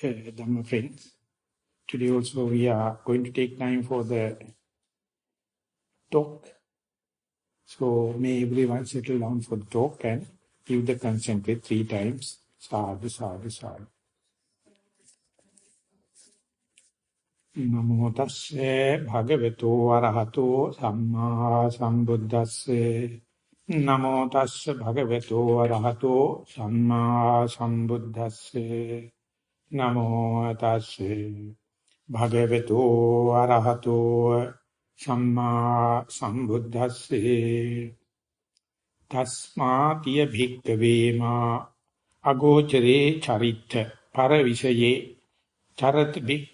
Dhamma friends. Today also we are going to take time for the talk. So may everyone settle down for the talk and give the consent with 3 times. Sadhu, sadhu, sadhu. Namo tasse bhagavato arahato samma sambuddhasse. Namo tasse bhagavato arahato samma sambuddhasse. Namo tasse bhagavato arahato samma sambuddhasse. Tasmatiya bhikkhave ma agocare charit paravisaye charat bhik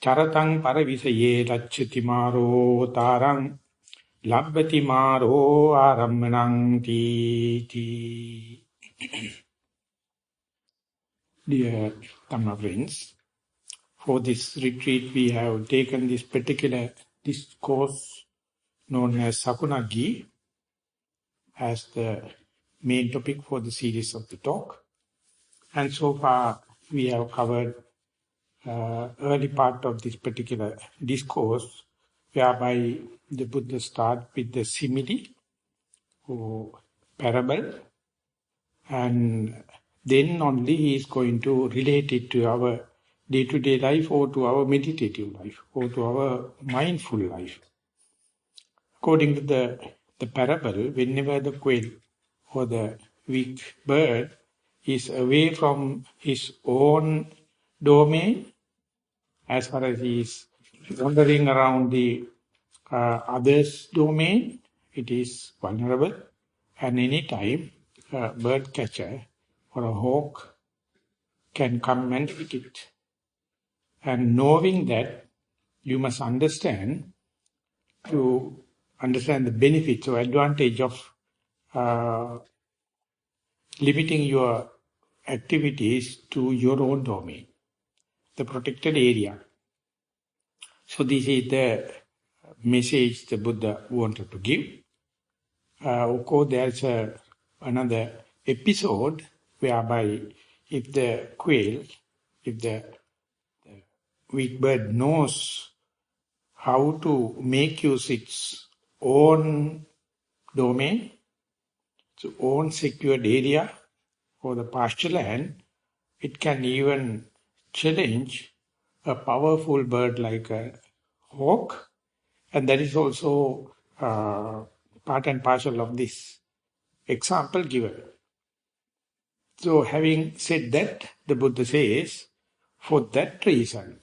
charatang paravisaye racchati maro tarang labbati maro arammanang ti. Dear Dhamma friends, for this retreat we have taken this particular discourse known as Sakunaggi as the main topic for the series of the talk. And so far we have covered early part of this particular discourse, whereby the Buddha starts with the simile or parable, and then only he is going to relate it to our day-to-day life or to our meditative life or to our mindful life. According to the parable, whenever the quail or the weak bird is away from his own domain, as far as he is wandering around the other's domain, it is vulnerable. And any time a bird catcher or a hawk can come and pick it. And knowing that, you must understand, to understand the benefits or advantage of limiting your activities to your own domain, the protected area. So this is the message the Buddha wanted to give. Of course, there's another episode whereby if the quail, if the weak bird knows how to make use its own domain, its own secured area or the pasture land, it can even challenge a powerful bird like a hawk, and that is also part and parcel of this example given. So having said that, the Buddha says, for that reason,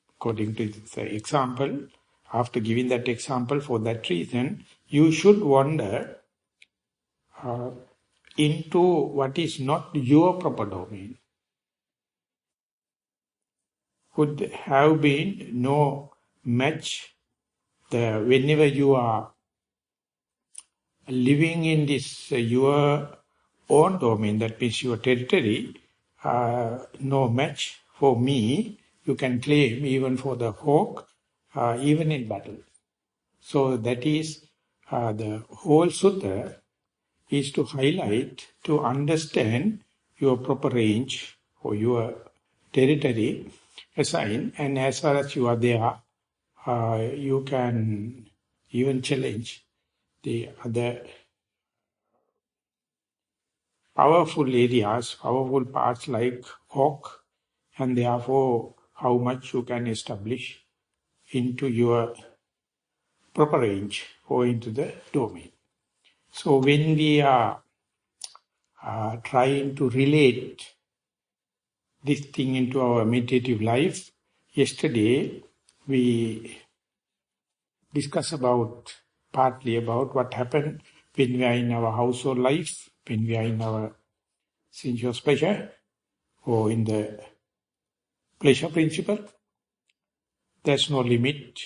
according to the example, after giving that example, for that reason, you should wander into what is not your proper domain. Could have been no match whenever you are living in this your own domain, that means your territory, no match for me, you can claim even for the hawk, even in battle. So that is the whole sutta is to highlight, to understand your proper range or your territory assigned, and as far as you are there, you can even challenge the other powerful areas, powerful parts like hawk, and therefore how much you can establish into your proper range or into the domain. So when we are trying to relate this thing into our meditative life, yesterday we discussed partly about what happened when we are in our household life, when we are in our sensuous pleasure, or in the pleasure principle. There's no limit.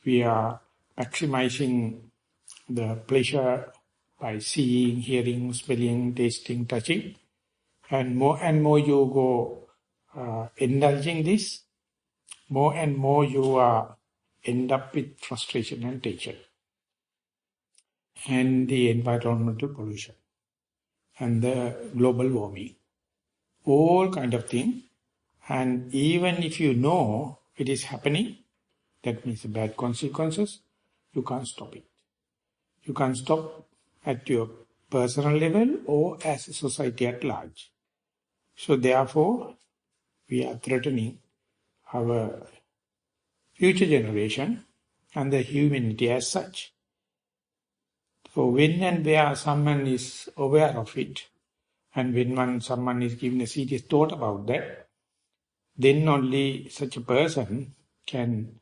We are maximizing the pleasure by seeing, hearing, smelling, tasting, touching. And more you go indulging this, more and more you end up with frustration and tension. And the environmental pollution. And the global warming. All kind of things And even if you know it is happening, that means bad consequences, you can't stop it. You can't stop at your personal level or as a society at large. So therefore, we are threatening our future generation and the humanity as such. So when and where someone is aware of it, and when someone is given a serious thought about that, then only such a person can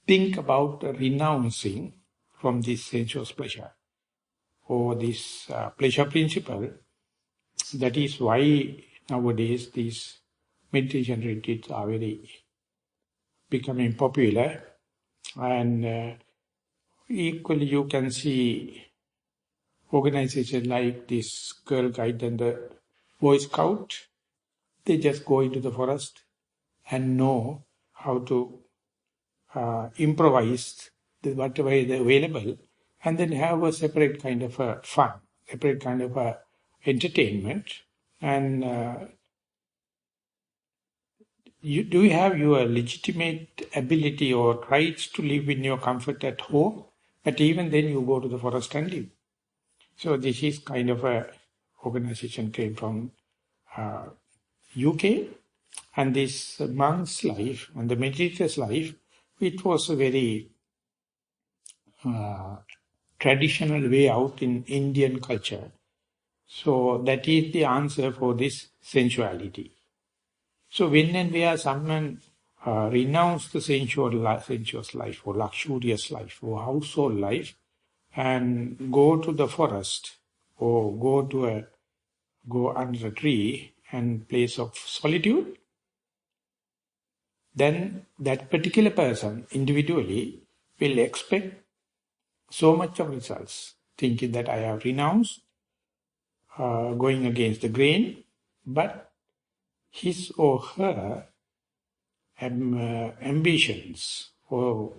think about renouncing from this sensuous pleasure or this pleasure principle. That is why nowadays these meditation retreats are very becoming popular, and equally you can see organizations like this Girl Guide and the Boy Scout. They just go into the forest and know how to improvise whatever is available, and then have a separate kind of a fun, separate kind of a entertainment. And do you have your legitimate ability or rights to live in your comfort at home? But even then you go to the forest and live. So this is kind of a organization came from UK, and this monk's life and the meditator's life, it was a very traditional way out in Indian culture. So that is the answer for this sensuality. So when and where someone renounce the sensuous life or luxurious life or household life and go to the forest or go under a tree and place of solitude, then that particular person individually will expect so much of results, thinking that I have renounced, going against the grain, but his or her ambitions or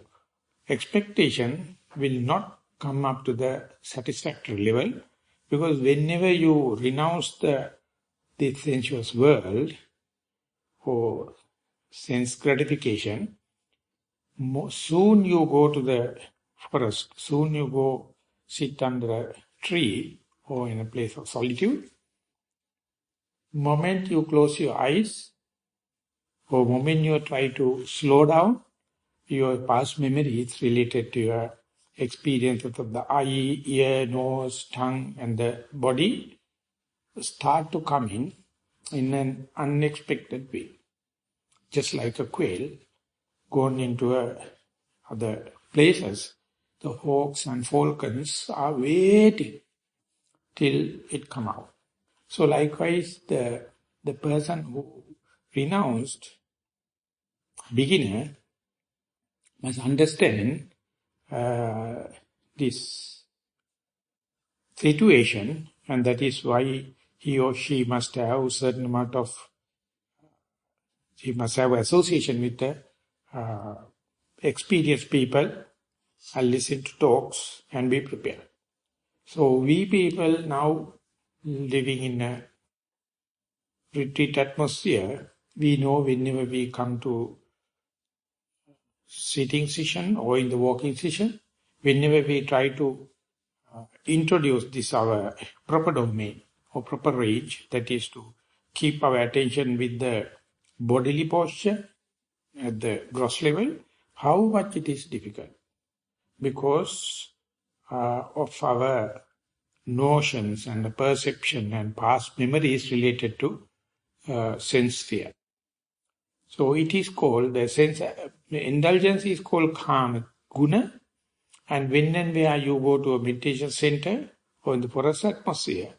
expectation will not come up to the satisfactory level, because whenever you renounce the sensuous world or sense gratification, soon you go to the forest, soon you go sit under a tree or in a place of solitude. Moment you close your eyes, or moment you try to slow down, your past memories related to your experiences of the eye, ear, nose, tongue and the body start to come in an unexpected way. Just like a quail gone into other places, the hawks and falcons are waiting till it come out. So likewise, the person who renounced, beginner, must understand this situation, and that is why he or she must have a certain amount of, he must have association with the experienced people and listen to talks and be prepared. So we people now living in a retreat atmosphere, we know whenever we come to sitting session or in the walking session, whenever we try to introduce this our proper domain or proper range, that is to keep our attention with the bodily posture at the gross level, how much it is difficult. Because of our notions and the perception and past memories related to sense sphere. So it is called, the sense indulgence is called kama guna, and when and where you go to a meditation center or in the forest atmosphere,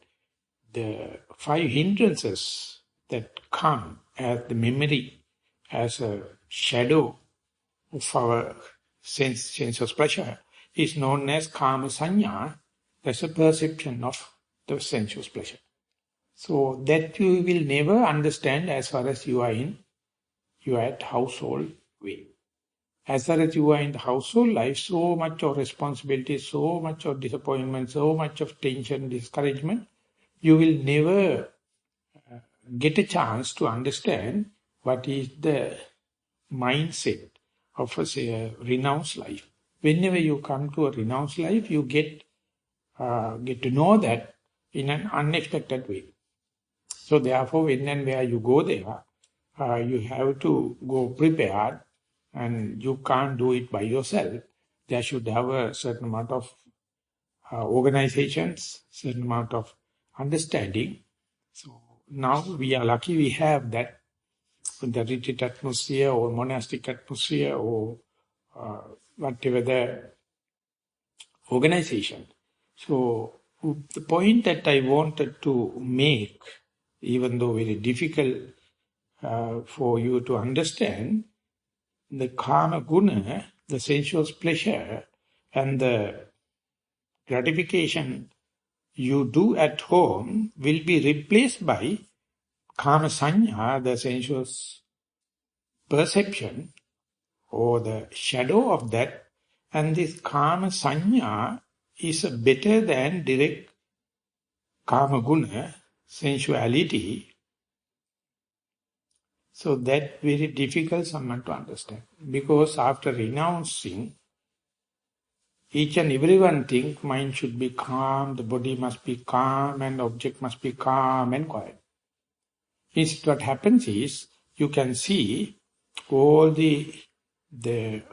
the 5 hindrances that come as the memory, as a shadow of our sense of pleasure, is known as kama sanya. That's a perception of the sensuous pleasure. So that you will never understand as far as you are at household way. As far as you are in the household life, so much of responsibility, so much of disappointment, so much of tension, discouragement, you will never get a chance to understand what is the mindset of a renounced life. Whenever you come to a renounced life, you get to know that in an unexpected way. So therefore, when and where you go there, you have to go prepared, and you can't do it by yourself. There should have a certain amount of organizations, certain amount of understanding. So now we are lucky we have that in the retreat atmosphere or monastic atmosphere or whatever the organization. So the point that I wanted to make, even though very difficult for you to understand, the karma guna, the sensual pleasure and the gratification you do at home will be replaced by kama sanya, the sensual perception or the shadow of that. And this kama sanya is better than direct kama guna, sensuality. So that very difficult someone to understand. Because after renouncing, each and everyone think mind should be calm, the body must be calm, and object must be calm and quiet. Instead, what happens is, you can see all the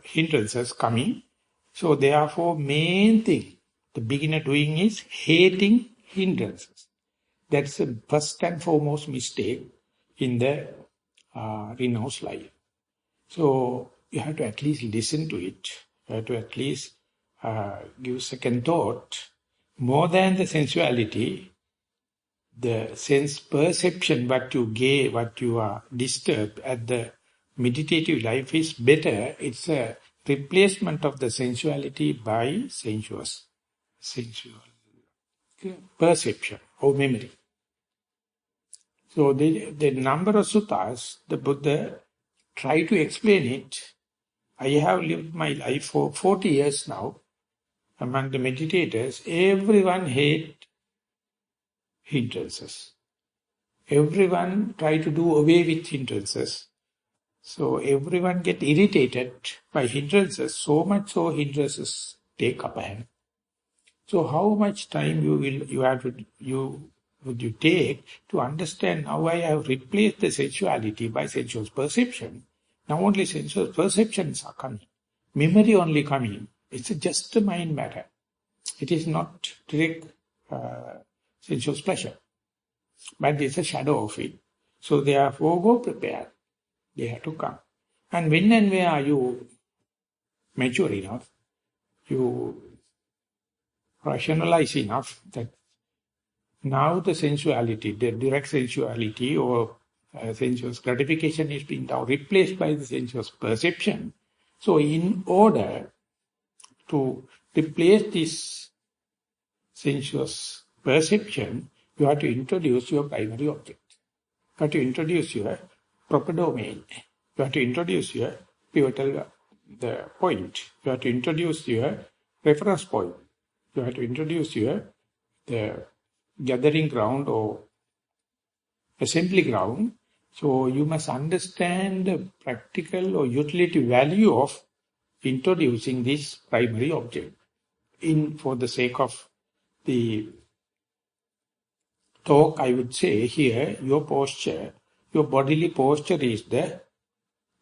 hindrances coming. So therefore, main thing the beginner doing is hating hindrances. That's the first and foremost mistake in the renounced life. So you have to at least listen to it. You have to at least give second thought. More than the sensuality, the sense perception, what you gave, what you are disturbed at the meditative life is better. It's a replacement of the sensuality by sensual perception or memory. So the number of suttas, the Buddha try to explain it. I have lived my life for 40 years now. Among the meditators, everyone hate hindrances. Everyone try to do away with hindrances. So everyone get irritated by hindrances, so much so hindrances take upper hand. So how much time would you take to understand how I have replaced the sensuality by sensual perception? Now only sensual perceptions are coming. Memory only coming. It's just a mind matter. It is not direct sensual pleasure. But it's a shadow of it. So therefore go prepared. They have to come. And when and where are you mature enough, you rationalize enough that now the sensuality, the direct sensuality or sensuous gratification is being now replaced by the sensuous perception. So in order to replace this sensuous perception, you have to introduce your primary object. You have to introduce your proper domain. You have to introduce your pivotal point. You have to introduce your reference point. You have to introduce the gathering ground or assembly ground. So you must understand the practical or utility value of introducing this primary object. For the sake of the talk, I would say here, your posture, your bodily posture is the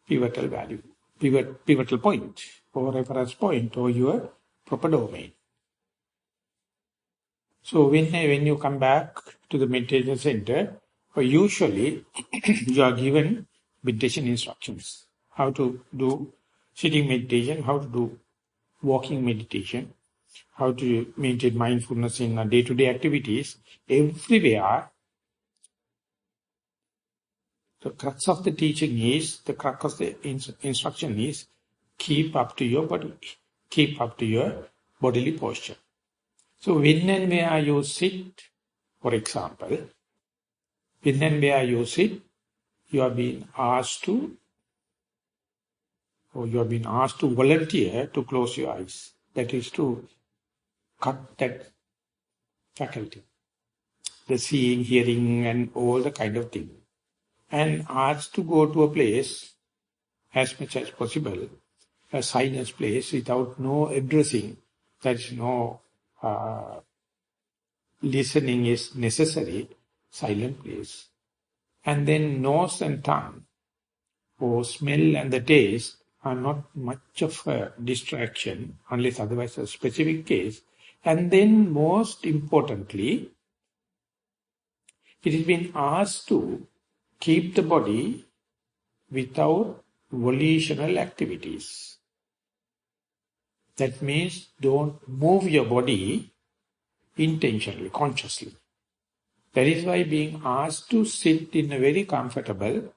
pivotal value, pivotal point, or reference point, or your proper domain. So when you come back to the meditation center, usually you are given meditation instructions. How to do sitting meditation, how to do walking meditation, how to maintain mindfulness in day-to-day activities. Everywhere, the crux of the teaching is, the crux of the instruction is, keep up to your body, keep up to your bodily posture. So when and where you sit, for example, when and where you sit, you are being asked to, or you have been asked to volunteer to close your eyes. That is to cut that faculty, the seeing, hearing, and all the kind of thing. and asked to go to a place as much as possible, a silent place without no addressing, there is no listening is necessary, silent place. And then nose and tongue, or smell and the taste, are not much of a distraction, unless otherwise a specific case. And then most importantly, it has been asked to keep the body without volitional activities. That means don't move your body intentionally, consciously. That is why being asked to sit in a very comfortable,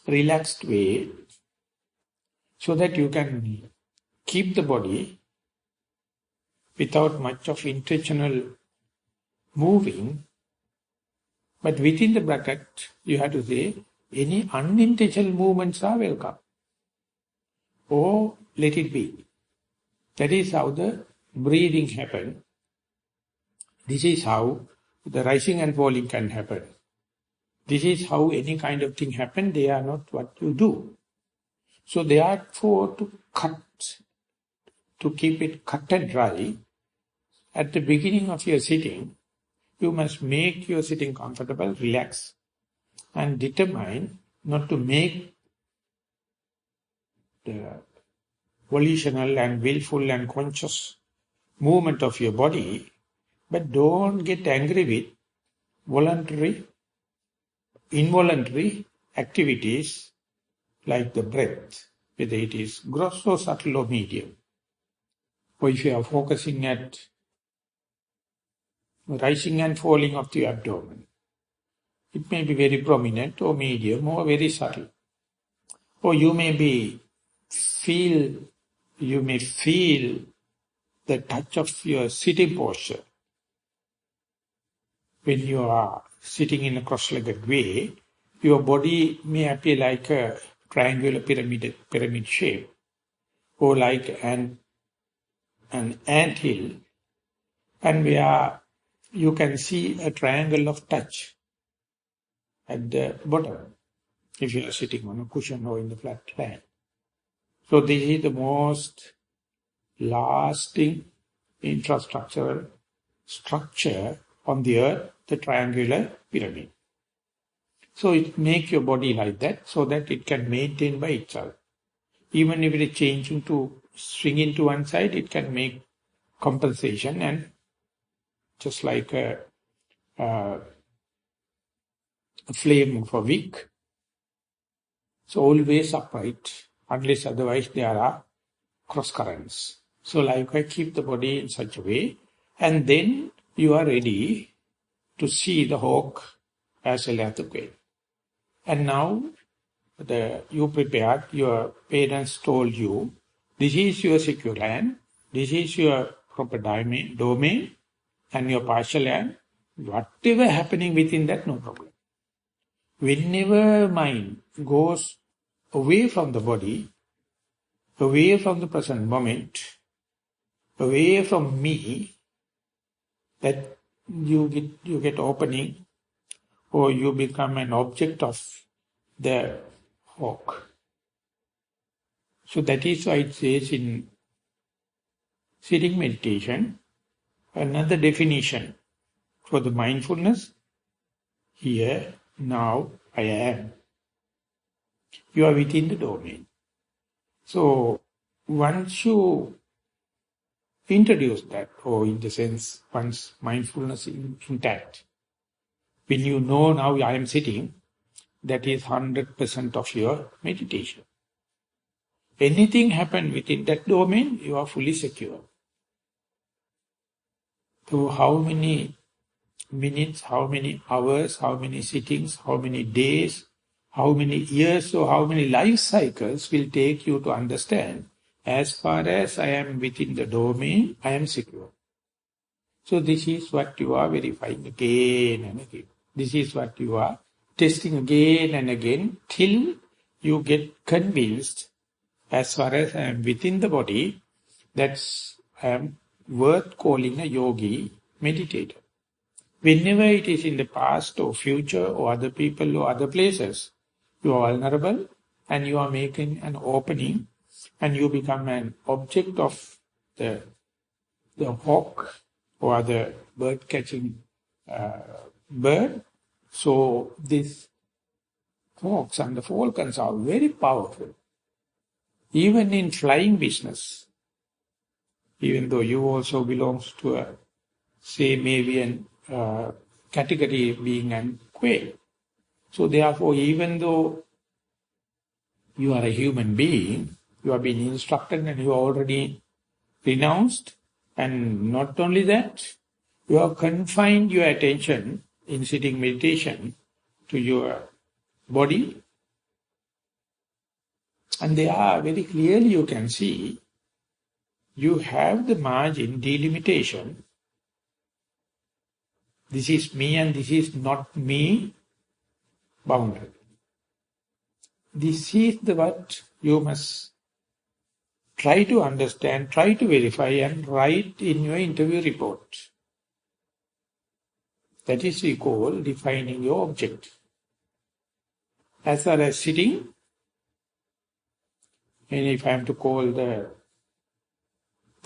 relaxed way, so that you can keep the body without much of intentional moving. But within the bracket, you have to say, any unintentional movements are welcome. Or let it be. That is how the breathing happens. This is how the rising and falling can happen. This is how any kind of thing happen. They are not what you do. So therefore, to keep it cut and dry, at the beginning of your sitting, you must make your sitting comfortable, relax, and determine not to make the volitional and willful and conscious movement of your body, but don't get angry with voluntary, involuntary activities like the breath, whether it is gross or subtle or medium. Or if you are focusing at rising and falling of the abdomen, it may be very prominent or medium or very subtle. Or you may feel the touch of your sitting posture. When you are sitting in a cross-legged way, your body may appear like a triangular pyramid shape, or like an ant hill, and where you can see a triangle of touch at the bottom, if you are sitting on a cushion or in the flat land. So this is the most lasting infrastructural structure on the earth, the triangular pyramid. So it makes your body like that, so that it can maintain by itself. Even if it is changing to swinging to one side, it can make compensation, and just like a flame of a wick, so always upright, unless otherwise there are cross currents. So likewise, keep the body in such a way, and then you are ready to see the hawk as well as the quail. And now you prepared, your parents told you, this is your secure land, this is your proper domain, and your partial land. Whatever happening within that, no problem. Whenever mind goes away from the body, away from the present moment, away from me, that you get opening, or you become an object of the hawk. So that is why it says in sitting meditation, another definition for the mindfulness, here, now, I am. You are within the domain. So once you introduce that, or in the sense, once mindfulness is intact, when you know now I am sitting, that is 100% of your meditation. Anything happen within that domain, you are fully secure. So how many minutes, how many hours, how many sittings, how many days, how many years, or how many life cycles will take you to understand, as far as I am within the domain, I am secure. So this is what you are verifying again and again. This is what you are testing again and again, till you get convinced, as far as I am within the body, that's I am worth calling a yogi, meditator. Whenever it is in the past or future or other people or other places, You are vulnerable and you are making an opening and you become an object of the hawk or the bird catching bird. So these hawks and the falcons are very powerful. Even in flying business, even though you also belongs to a, say, maybe an category being an quail. So therefore, even though you are a human being, you have been instructed and you are already renounced, and not only that, you have confined your attention in sitting meditation to your body, and there are very clearly you can see you have the margin delimitation. This is me and this is not me boundary. This is the what you must try to understand, try to verify and write in your interview report. That is we call defining your object. As far as sitting, and if I am to call the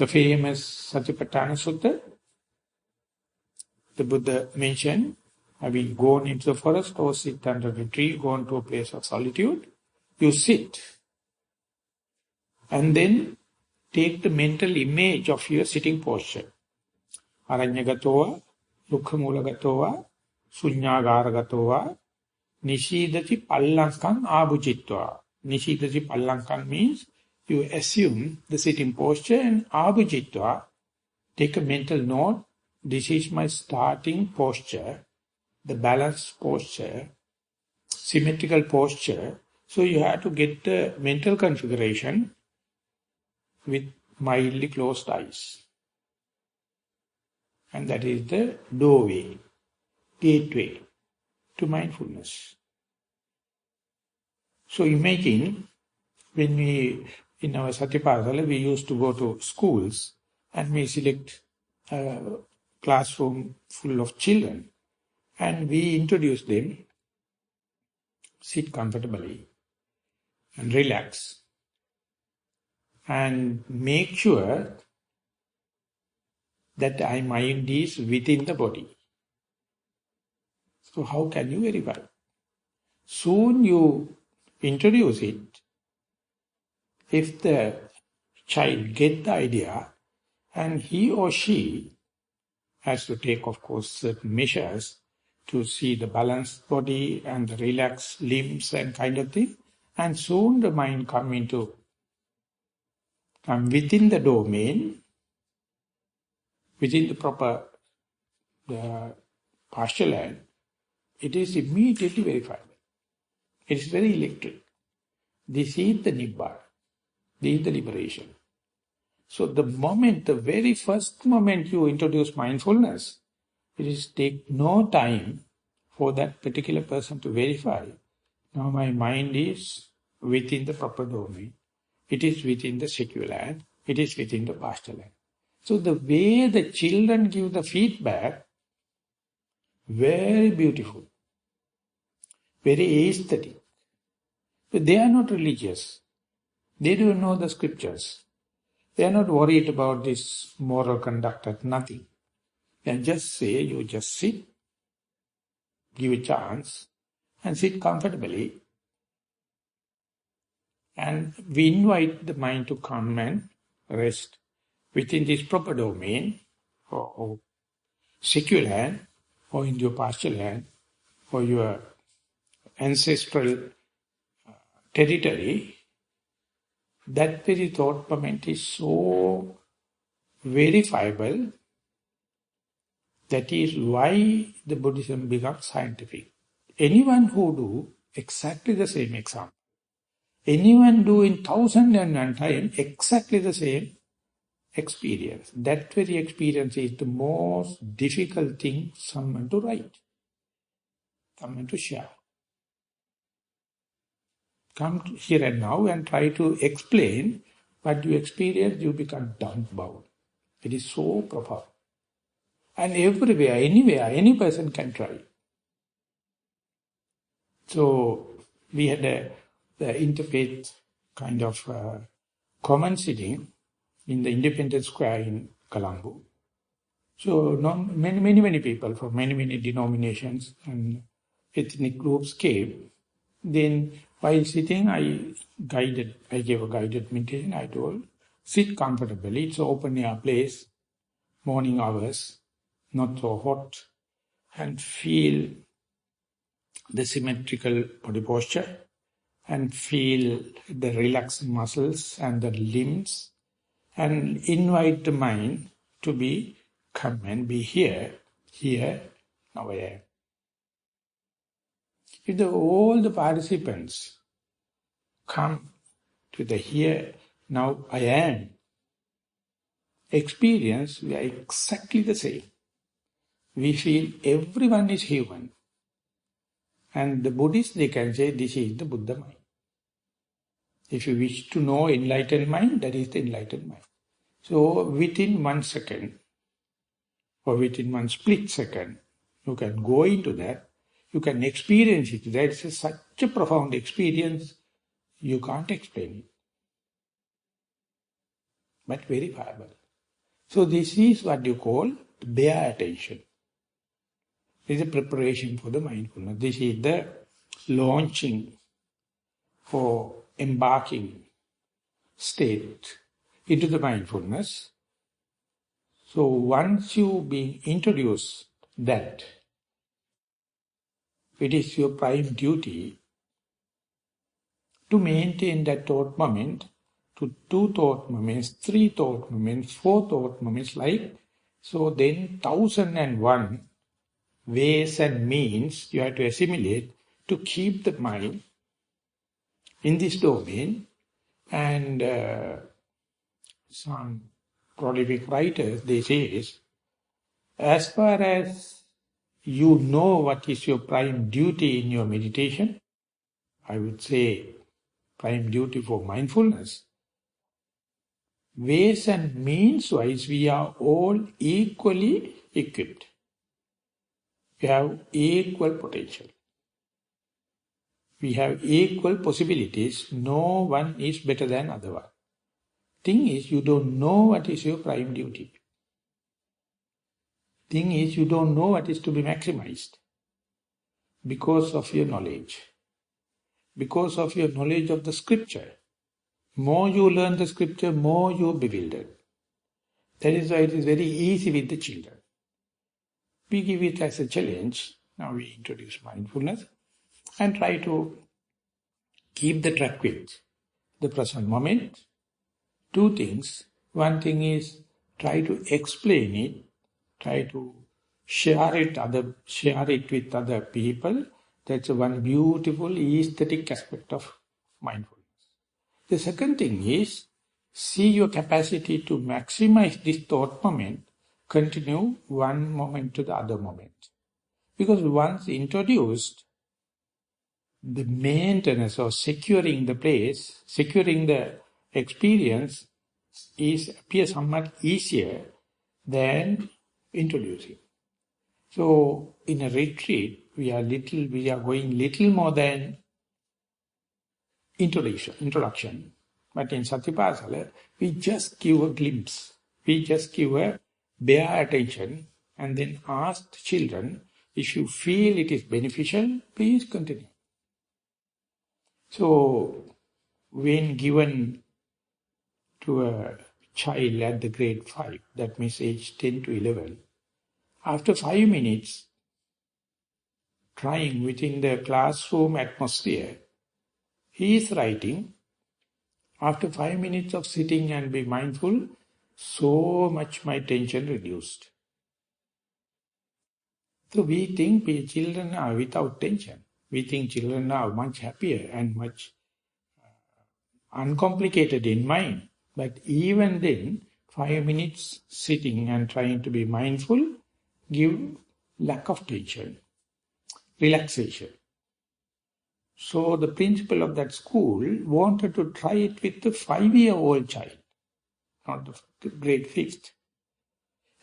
famous Satipatthana Sutta, the Buddha mentioned, having gone into the forest or sit under a tree, gone to a place of solitude, you sit and then take the mental image of your sitting posture. Aranyagatowa, Lukkhamulagatowa, Sunyagāragatowa, Nishidati Pallankam Abhujitva. Nishidati Pallankam means you assume the sitting posture and Abhujitva, take a mental note, this is my starting posture, the balanced posture, symmetrical posture. So you have to get the mental configuration with mildly closed eyes. And that is the doorway, gateway to mindfulness. So imagine when we, in our Satipathala, we used to go to schools and we select a classroom full of children and we introduce them, sit comfortably and relax and make sure that our mind is within the body. So how can you verify? Soon you introduce it. If the child get the idea and he or she has to take, of course, certain measures to see the balanced body and the relaxed limbs and kind of thing, and soon the mind come within the domain, within the proper pasture land, it is immediately verified. It is very electric. This is the Nibbana. This is the liberation. So the moment, the very first moment you introduce mindfulness, it is take no time for that particular person to verify. Now my mind is within the proper domain. It is within the secure land. It is within the pasture land. So the way the children give the feedback, very beautiful, very aesthetic. But they are not religious. They don't know the scriptures. They are not worried about this moral conduct, nothing. They just say, you just sit, give a chance, and sit comfortably. And we invite the mind to come and rest within this proper domain, or secure land, or in your pasture land, or your ancestral territory. That very thought moment is so verifiable. That is why the Buddhism becomes scientific. Anyone who do exactly the same example, anyone do in 1001 times exactly the same experience, that very experience is the most difficult thing someone to write, someone to share. Come here and now and try to explain what you experience, you become dumbfounded. It is so profound. And everywhere, anywhere, any person can try. So, we had the interfaith kind of common sitting in the Independence Square in Colombo. So many people from many denominations and ethnic groups came. Then while sitting, I gave a guided meditation. I told, sit comfortably. It's an open air place, morning hours, not so hot, and feel the symmetrical body posture and feel the relaxed muscles and the limbs and invite the mind to come and be here, now I am. If all the participants come to the here, now I am experience, we are exactly the same. We feel everyone is human. And the Buddhists, they can say this is the Buddha mind. If you wish to know enlightened mind, that is the enlightened mind. So within 1 second, or within 1 split second, you can go into that, you can experience it. That's such a profound experience, you can't explain it. But verifiable. So this is what you call bare attention. This is a preparation for the mindfulness. This is the launching for embarking state into the mindfulness. So once you be introduced that, it is your prime duty to maintain that thought moment to 2 thought moments, 3 thought moments, 4 thought moments, like, so then 1001 ways and means you have to assimilate to keep the mind in this domain. And some prolific writers, they say, as far as you know what is your prime duty in your meditation, I would say prime duty for mindfulness, ways and means wise we are all equally equipped. We have equal potential. We have equal possibilities. No one is better than other one. Thing is, you don't know what is your prime duty. Thing is, you don't know what is to be maximized because of your knowledge. Because of your knowledge of the scripture. More you learn the scripture, more you are bewildered. That is why it is very easy with the children. We give it as a challenge. Now we introduce mindfulness and try to keep the track with the present moment. 2 things. One thing is try to explain it, try to share it with other people. That's one beautiful aesthetic aspect of mindfulness. The second thing is see your capacity to maximize this thought moment, continue one moment to the other moment. Because once introduced, the maintenance or securing the place, securing the experience appears somewhat easier than introducing. So in a retreat, we are going little more than introduction. But in Satipasala, we just give a glimpse. We just give a bare attention and then ask the children, if you feel it is beneficial, please continue. So, when given to a child at the grade 5, that means age 10 to 11, after 5 minutes, trying within the classroom atmosphere, he is writing, after 5 minutes of sitting and be mindful, so much my tension reduced. So we think children are without tension. We think children are much happier and much uncomplicated in mind. But even then, 5 minutes sitting and trying to be mindful give lack of tension, relaxation. So the principal of that school wanted to try it with the 5-year-old child, not the grade 5th.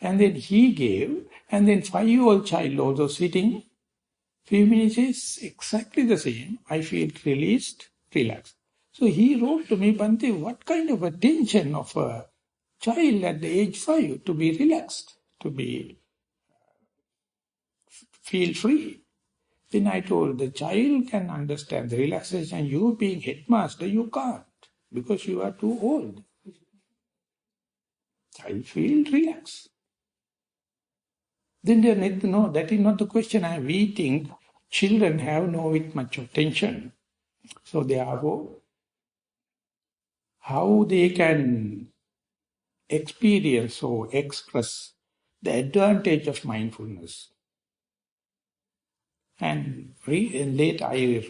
And then he gave, and then 5-year-old child also sitting Few minutes is exactly the same. I feel released, relaxed. So he wrote to me, Bhante, what kind of a tension of a child at the age 5 to be relaxed, to be feel free. Then I told the child can understand the relaxation. You being headmaster, you can't because you are too old. Child feel relaxed. Then they need to know that is not the question. We think children have no with much of tension. So therefore, how they can experience or express the advantage of mindfulness. And late I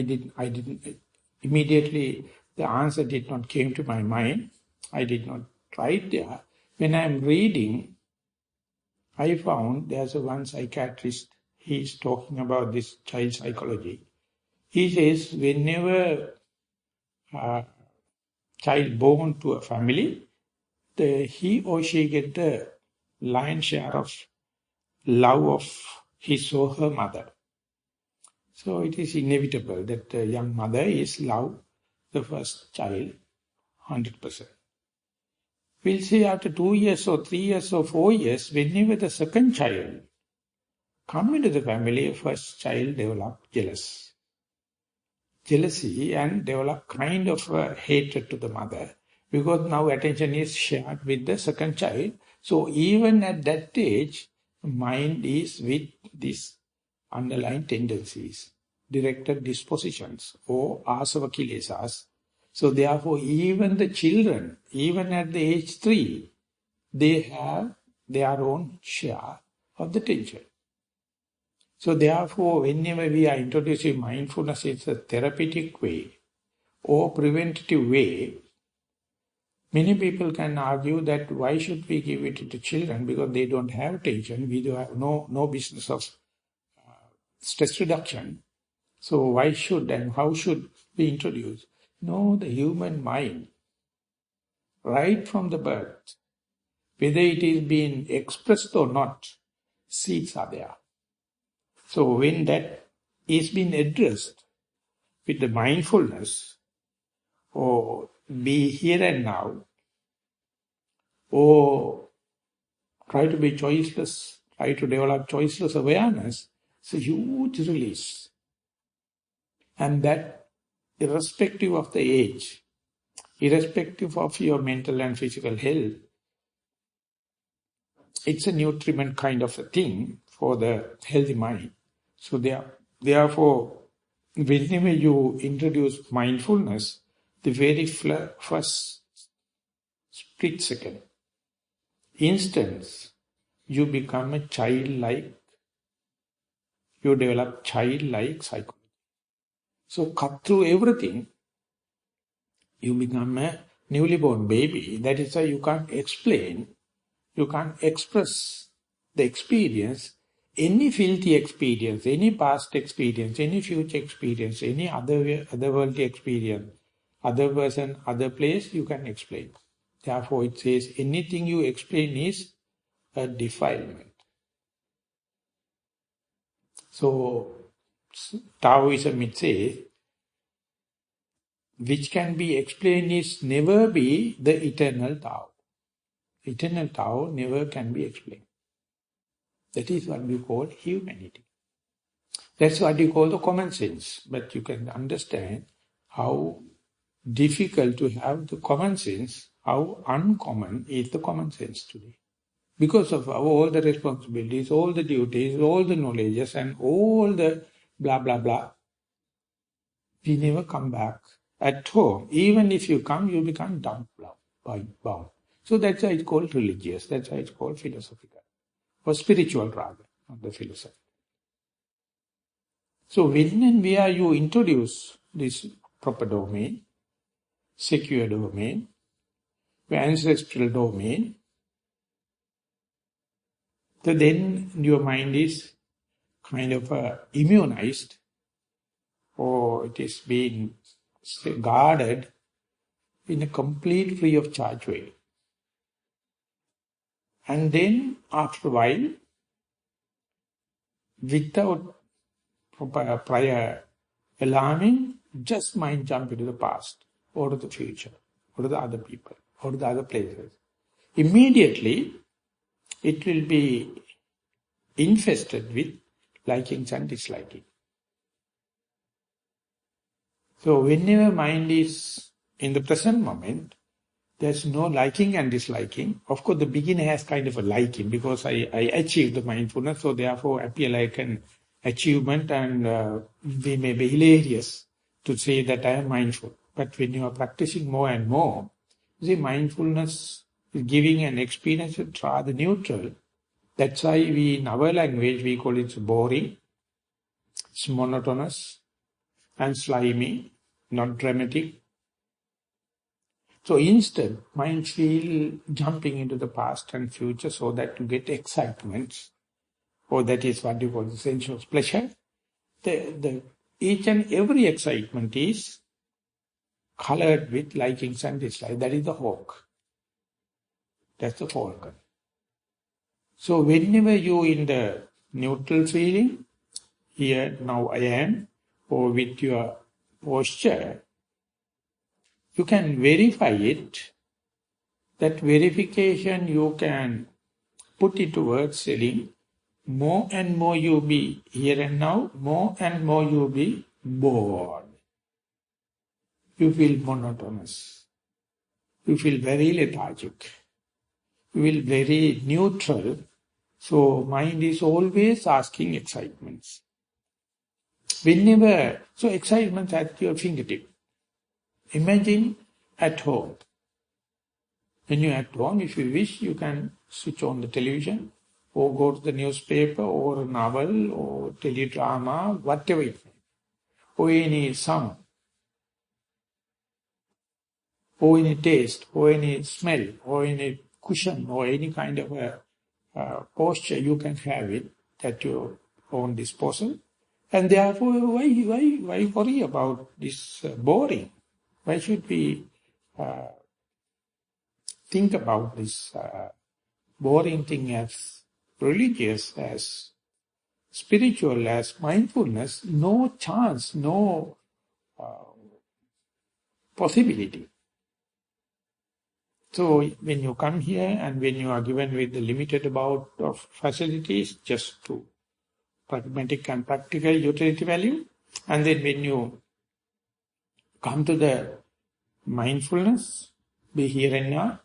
didn't immediately the answer did not came to my mind. I did not try it there. When I am reading, I found there's one psychiatrist. He's talking about this child psychology. He says whenever a child born to a family, he or she get the lion's share of love of his or her mother. So it is inevitable that the young mother is love the first child 100%. We'll say after 2 years or 3 years or 4 years, whenever the second child come into the family, first child develop jealousy and develop kind of hatred to the mother because now attention is shared with the second child. So even at that age, mind is with these underlying tendencies, directed dispositions or asava kilesas. So therefore even the children, even at the age 3, they have their own share of the tension. So therefore, whenever we are introducing mindfulness, it's a therapeutic way or preventative way. Many people can argue that why should we give it to children because they don't have tension, we do have no business of stress reduction. So why should and how should we introduce? No, the human mind, right from the birth, whether it is being expressed or not, seeds are there. So when that is being addressed with the mindfulness, or be here and now, or try to be choiceless, try to develop choiceless awareness, it's a huge release. And that, irrespective of the age, irrespective of your mental and physical health, it's a nutriment kind of a thing for the healthy mind. So therefore, whenever you introduce mindfulness, the very first split second, instance, you become a childlike, you develop childlike psychology. So cut through everything, you become a newly born baby. That is why you can't explain, you can't express the experience, any filthy experience, any past experience, any future experience, any otherworldly experience, other person, other place, you can explain. Therefore it says anything you explain is a defilement. So Taoism it says, which can be explained is never be the eternal Tao. Eternal Tao never can be explained. That is what we call humanity. That's what you call the common sense. But you can understand how difficult to have the common sense, how uncommon is the common sense today. Because of all the responsibilities, all the duties, all the knowledges and all the blah, blah, blah, we never come back at home. Even if you come, you become bound. So that's why it's called religious. That's why it's called philosophical. Or spiritual rather, not the philosophy. So when and where you introduce this proper domain, secure domain, ancestral domain, so then your mind is kind of immunized, or it is being guarded in a complete free of charge way. And then after a while, without prior alarming, just mind jump into the past, or to the future, or to the other people, or to the other places. Immediately, it will be infested with likings and disliking. So whenever mind is in the present moment, there's no liking and disliking. Of course, the beginner has kind of a liking because I achieved the mindfulness, so therefore appear like an achievement, and we may be hilarious to say that I am mindful. But when you are practicing more and more, you see, mindfulness is giving an experience that's rather neutral. That's why in our language, we call it boring, it's monotonous, and slimy, not dramatic. So instead, mind feel jumping into the past and future so that you get excitement, or that is what you call the sensuous pleasure. Each and every excitement is colored with likings and dislikes. That is the hawk. That's the falcon. So whenever you in the neutral feeling, here, now I am, or with your posture, you can verify it. That verification you can put into words saying, more and more you be here and now, more and more you be bored. You feel monotonous. You feel very lethargic. You feel very neutral. So mind is always asking excitements. Whenever, so excitement at your fingertip. Imagine at home. When you're at home, if you wish, you can switch on the television, or go to the newspaper, or a novel, or teledrama, whatever it may, or any sound, or any taste, or any smell, or any cushion, or any kind of a posture, you can have it at your own disposal. And therefore, why worry about this boring? Why should we think about this boring thing as religious, as spiritual, as mindfulness? No chance, no possibility. So when you come here and when you are given with the limited amount of facilities, just to pragmatic and practical utility value, and then when you come to the mindfulness, be here and now,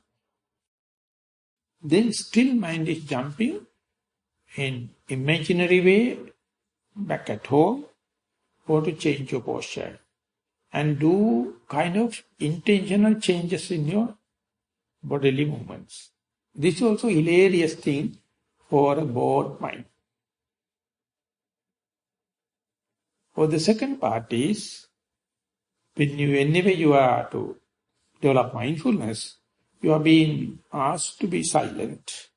then still mind is jumping in imaginary way back at home, or to change your posture and do kind of intentional changes in your bodily movements. This is also a hilarious thing for a bored mind. For the second part is, whenever you are to develop mindfulness, you are being asked to be silent,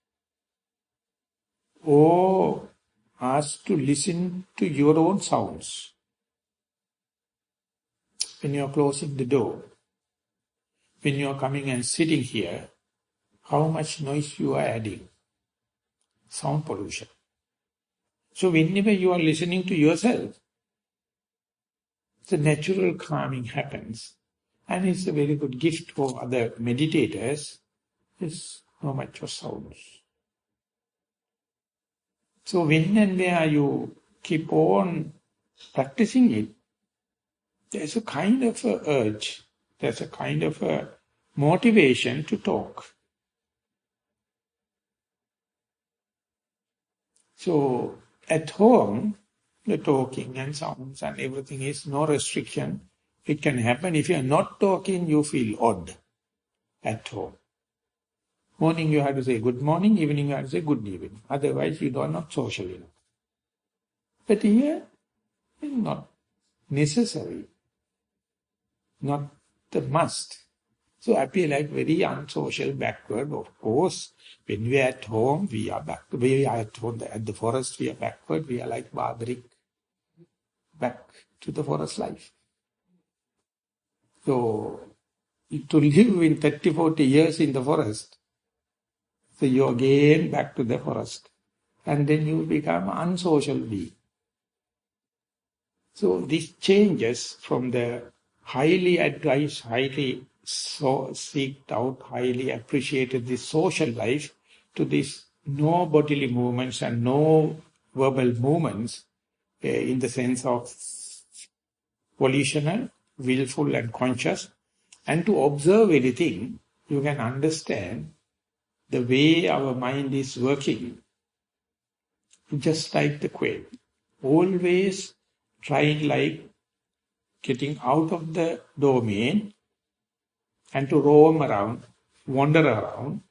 or asked to listen to your own sounds. When you are closing the door, when you are coming and sitting here, how much noise you are adding? Sound pollution. So whenever you are listening to yourself, the natural calming happens. And it's a very good gift for other meditators. There's no much of sounds. So when and where you keep on practicing it, there's a kind of a urge, there's a kind of a motivation to talk. So at home, the talking and sounds and everything is no restriction. It can happen. If you are not talking, you feel odd at home. Morning you have to say good morning, evening you have to say good evening. Otherwise you are not social enough. But here, it's not necessary, not the must. So I feel like very unsocial, backward. Of course, when we are at home, we are back. We are at home, at the forest, we are backward. We are like barbaric, back to the forest life. So, to live in 30, 40 years in the forest, so you again back to the forest. And then you become unsocial being. So this changes from the highly advised, highly seeked out, highly appreciated this social life to this no bodily movements and no verbal movements in the sense of volitional, willful and conscious. And to observe anything, you can understand the way our mind is working, just like the quail. Always trying like getting out of the domain and to roam around, wander around,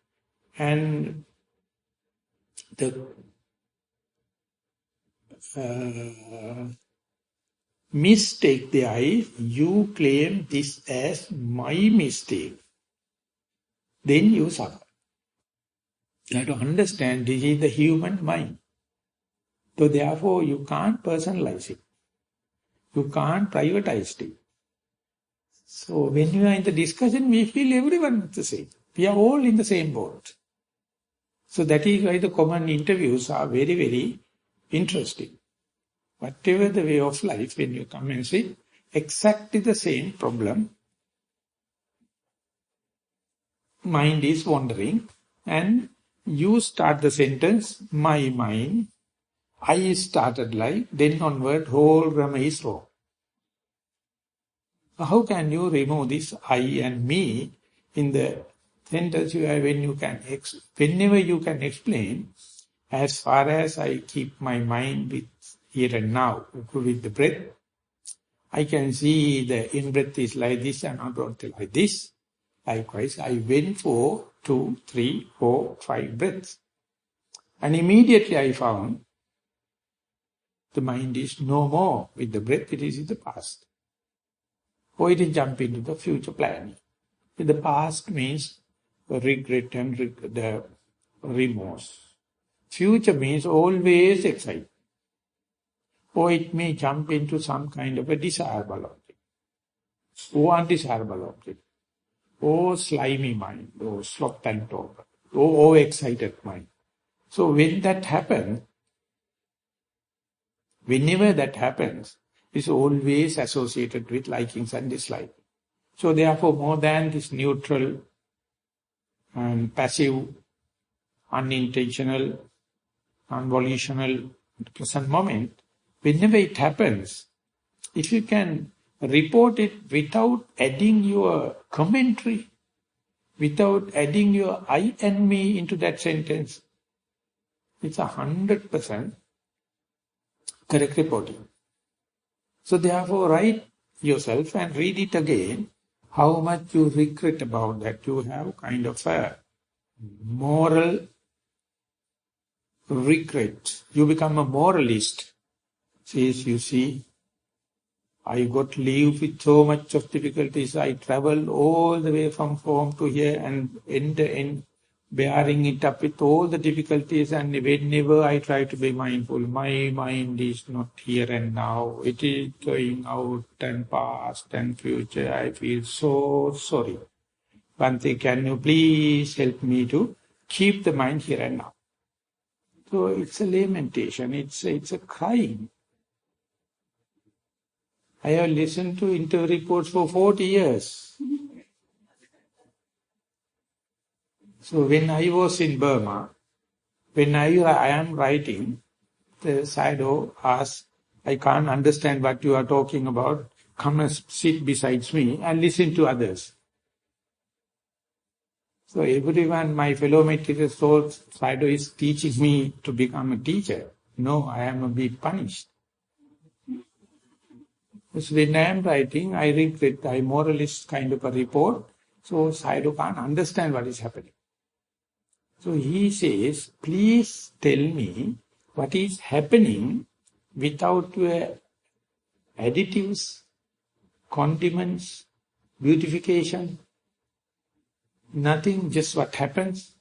and the mistake there is, you claim this as my mistake, then you suffer. You have to understand this is the human mind. So therefore you can't personalize it. You can't privatize it. So when you are in the discussion, we feel everyone is the same. We are all in the same boat. So that is why the common interviews are very, very interesting. Whatever the way of life, when you come and sit, exactly the same problem. Mind is wandering and you start the sentence, my mind, I started like, then onward whole grammar is wrong. How can you remove this I and me in the sentence when you can, whenever you can explain, as far as I keep my mind with here and now, with the breath, I can see the in-breath is like this and out-breath like this. Likewise, I went for 2, 3, 4, 5 breaths. And immediately I found the mind is no more with the breath, it is in the past. Or it is jump into the future planning. In the past means regret and the remorse. Future means always excitement. Or it may jump into some kind of a desirable object, or undesirable object, or slimy mind, or sloth and torpor, or overexcited mind. So when that happens, whenever that happens, it's always associated with likings and dislikes. So therefore, more than this neutral and passive, unintentional, non-volitional present moment, whenever it happens, if you can report it without adding your commentary, without adding your I and me into that sentence, it's 100% correct reporting. So therefore, write yourself and read it again, how much you regret about that. You have kind of a moral regret. You become a moralist. Says, you see, I got leave with so much of difficulties. I travel all the way from home to here and end bearing it up with all the difficulties. And whenever I try to be mindful, my mind is not here and now. It is going out and past and future. I feel so sorry. Bhante, can you please help me to keep the mind here and now? So it's a lamentation. It's a crying. I have listened to interview reports for 40 years. So when I was in Burma, when I am writing, the Sayadaw asked, I can't understand what you are talking about. Come and sit beside me and listen to others. So everyone, my fellow meditators thought Sayadaw is teaching me to become a teacher. No, I am being punished. So when I am writing, I regret, I moralist kind of a report, so Sayadaw can't understand what is happening. So he says, please tell me what is happening without your additives, condiments, beautification, nothing, just what happens.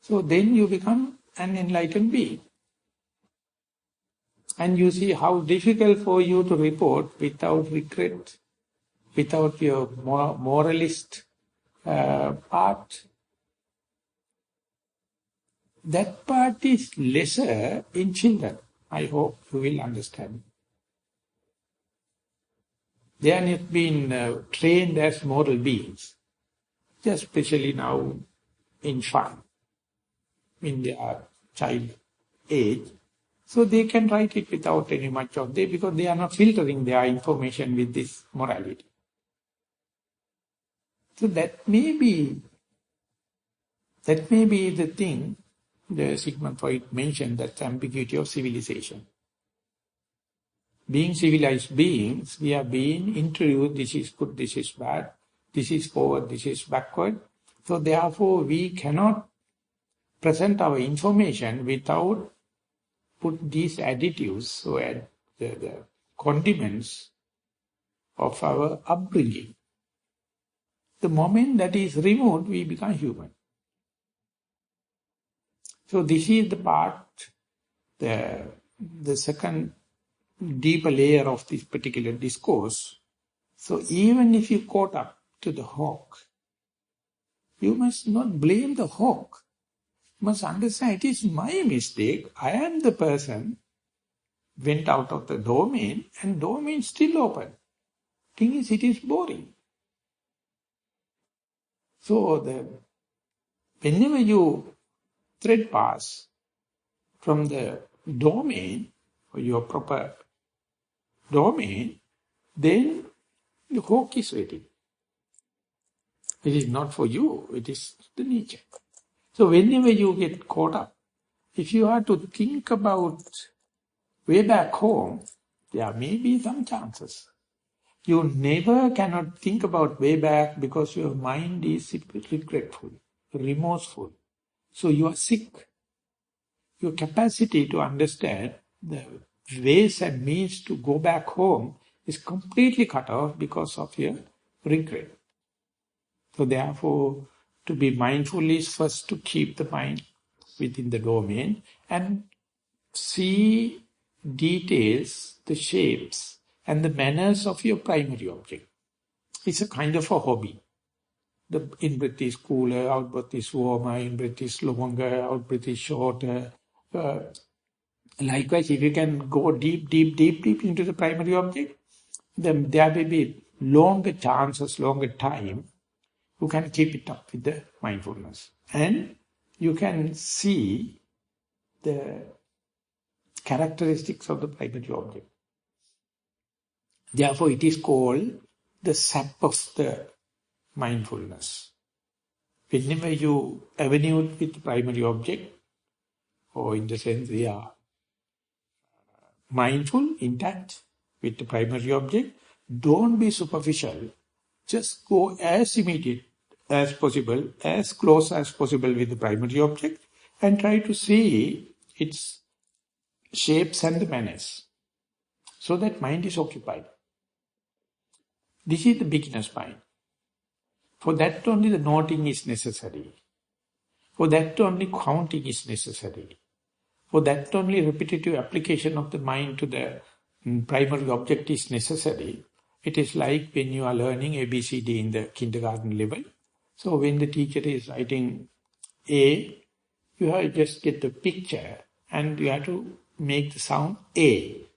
So then you become an enlightened being. And you see how difficult for you to report without regret, without your moralist part. That part is lesser in children. I hope you will understand. They are not been trained as moral beings, just especially now in fun, in their child age. So they can write it without any much of they, because they are not filtering their information with this morality. So that may be the thing the Sigmund Freud mentioned, that ambiguity of civilization. Being civilized beings, we are being introduced, this is good, this is bad, this is forward, this is backward. So therefore we cannot present our information without put these additives, so add the condiments of our upbringing. The moment that is removed, we become human. So this is the part, the second deeper layer of this particular discourse. So even if you caught up to the hawk, you must not blame the hawk. You must understand it is my mistake. I am the person went out of the domain and domain still open. Thing is, it is boring. So whenever you thread pass from the domain, or your proper domain, then the hawk is waiting. It is not for you, it is the nature. So whenever you get caught up, if you are to think about way back home, there may be some chances. You never cannot think about way back because your mind is regretful, remorseful. So you are sick. Your capacity to understand the ways and means to go back home is completely cut off because of your regret. So therefore, to be mindful is first to keep the mind within the domain and see details, the shapes and the manners of your primary object. It's a kind of a hobby. The in-breath is cooler, out-breath is warmer, in-breath is longer, out-breath is shorter. Likewise, if you can go deep into the primary object, then there will be longer chances, longer time. You can keep it up with the mindfulness. And you can see the characteristics of the primary object. Therefore, it is called the sap of the mindfulness. Whenever you avenue with the primary object, or in the sense they are mindful, intact with the primary object, don't be superficial. Just go as immediate as possible, as close as possible with the primary object, and try to see its shapes and the manners, so that mind is occupied. This is the beginner's mind. For that only the noting is necessary. For that only counting is necessary. For that only repetitive application of the mind to the primary object is necessary. It is like when you are learning ABCD in the kindergarten level. So when the teacher is writing A, you have to just get the picture and you have to make the sound A.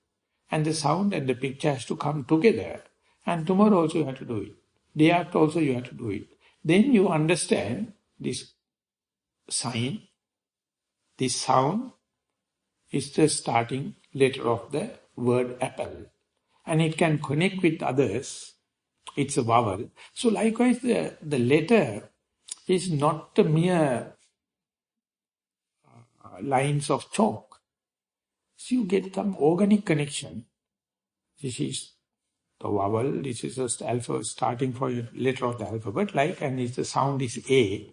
And the sound and the picture has to come together. And tomorrow also you have to do it. Day after also you have to do it. Then you understand this sign, this sound is the starting letter of the word apple. And it can connect with others. It's a vowel. So likewise the letter is not the mere lines of chalk. So you get some organic connection. This is the vowel, this is just alpha starting for a letter of the alphabet, and the sound is A,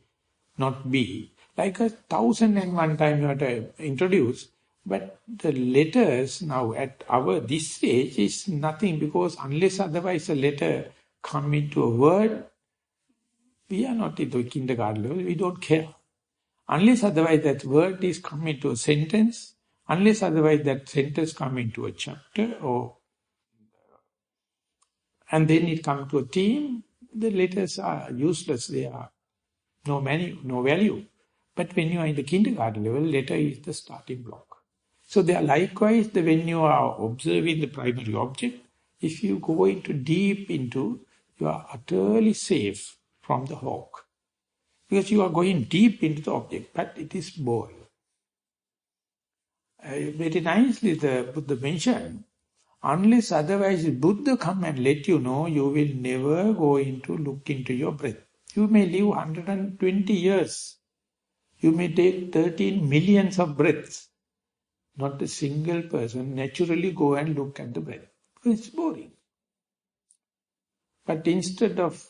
not B. Like 1,001 times you have to introduce, but the letters now at this stage is nothing, because unless otherwise a letter come into a word, we are not into kindergarten level, we don't care. Unless otherwise that word is come into a sentence, unless otherwise that sentence come into a chapter and then it comes to a theme, the letters are useless, they are no value. But when you are in the kindergarten level, letter is the starting block. So they are likewise, when you are observing the primary object, If you go into deep into, you are utterly safe from the hawk. Because you are going deep into the object, but it is boring. Very nicely the Buddha mentioned, unless otherwise Buddha come and let you know, you will never go into look into your breath. You may live 120 years. You may take 13 millions of breaths. Not a single person naturally go and look at the breath. It's boring. But instead of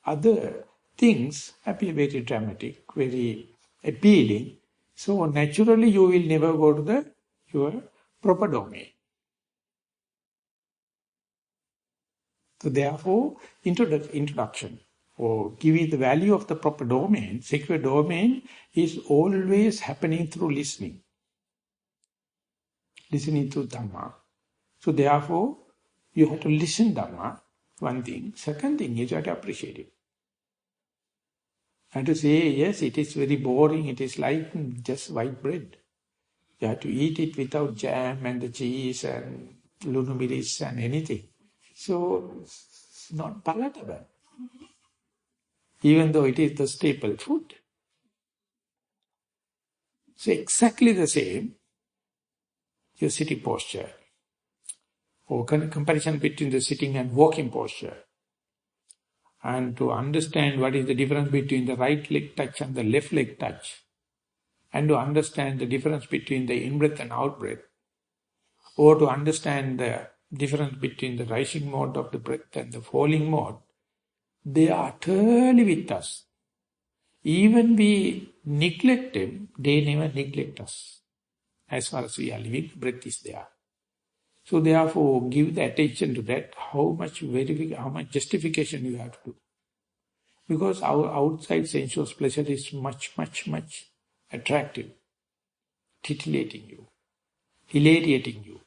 other things appear very dramatic, very appealing, so naturally you will never go to your proper domain. So therefore, introduction, or giving the value of the proper domain, secure domain, is always happening through listening. Listening to Dhamma. So therefore, you have to listen Dhamma, one thing. Second thing is you have to appreciate it. And to say, yes, it is very boring, it is like just white bread. You have to eat it without jam and the cheese and lunumiris and anything. So, it's not palatable. Even though it is the staple food. So exactly the same, your sitting posture, or comparison between the sitting and walking posture. And to understand what is the difference between the right leg touch and the left leg touch. And to understand the difference between the in-breath and out-breath. Or to understand the difference between the rising mode of the breath and the falling mode. They are utterly with us. Even we neglect them, they never neglect us. As far as we are living, breath is there. So therefore, give the attention to that, how much justification you have to do. Because our outside sensuous pleasure is much, much, much attractive, titillating you, hilariating you.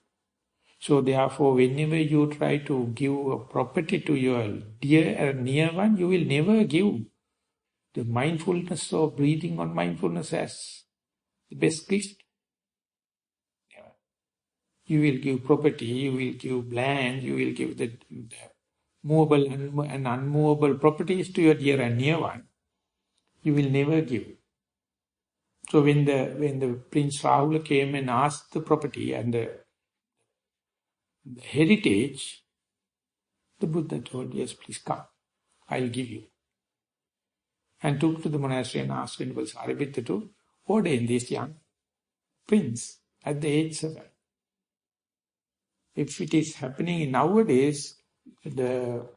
So therefore, whenever you try to give a property to your dear and near one, you will never give the mindfulness or breathing on mindfulness as the best gift. Never. You will give property, you will give land, you will give the movable and unmovable properties to your dear and near one. You will never give. So when the Prince Rahula came and asked the property and the heritage, the Buddha told, yes, please come, I'll give you. And took to the monastery and asked Venerable Sariputta to ordain this young prince at the age 7. If it is happening nowadays, the